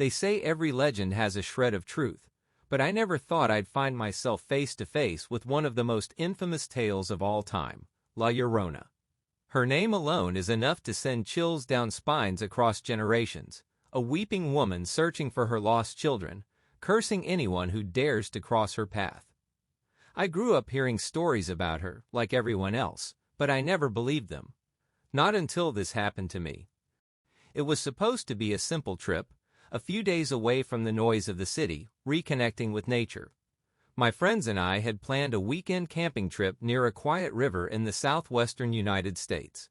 They say every legend has a shred of truth, but I never thought I'd find myself face to face with one of the most infamous tales of all time, La Llorona. Her name alone is enough to send chills down spines across generations, a weeping woman searching for her lost children, cursing anyone who dares to cross her path. I grew up hearing stories about her, like everyone else, but I never believed them. Not until this happened to me. It was supposed to be a simple trip, a few days away from the noise of the city, reconnecting with nature. My friends and I had planned a weekend camping trip near a quiet river in the southwestern United States.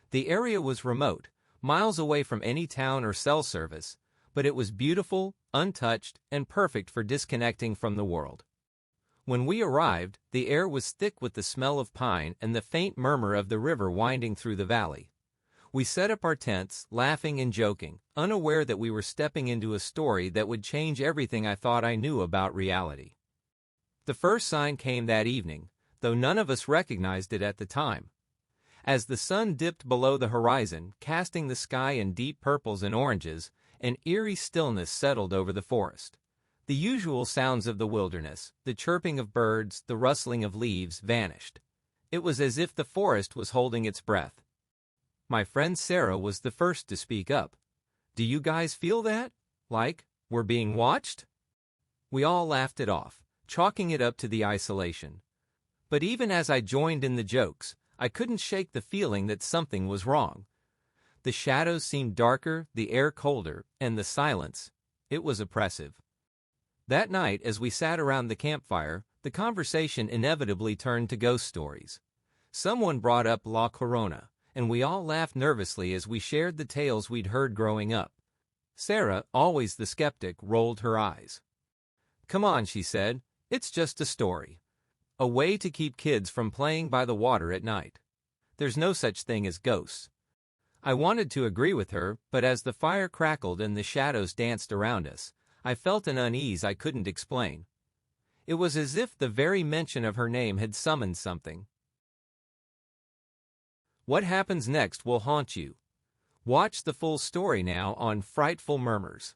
The area was remote, miles away from any town or cell service, but it was beautiful, untouched, and perfect for disconnecting from the world. When we arrived, the air was thick with the smell of pine and the faint murmur of the river winding through the valley. We set up our tents, laughing and joking, unaware that we were stepping into a story that would change everything I thought I knew about reality. The first sign came that evening, though none of us recognized it at the time. As the sun dipped below the horizon, casting the sky in deep purples and oranges, an eerie stillness settled over the forest. The usual sounds of the wilderness, the chirping of birds, the rustling of leaves, vanished. It was as if the forest was holding its breath. My friend Sarah was the first to speak up. "Do you guys feel that? Like, we're being watched?" We all laughed it off, chalking it up to the isolation. But even as I joined in the jokes, I couldn't shake the feeling that something was wrong. The shadows seemed darker, the air colder, and the silence, it was oppressive. That night, as we sat around the campfire, the conversation inevitably turned to ghost stories. Someone brought up La Llorona, and we all laughed nervously as we shared the tales we'd heard growing up. Sarah, always the skeptic, rolled her eyes. "Come on," she said, "it's just a story. A way to keep kids from playing by the water at night. There's no such thing as ghosts." I wanted to agree with her, but as the fire crackled and the shadows danced around us, I felt an unease I couldn't explain. It was as if the very mention of her name had summoned something. What happens next will haunt you. Watch the full story now on Frightful Murmurs.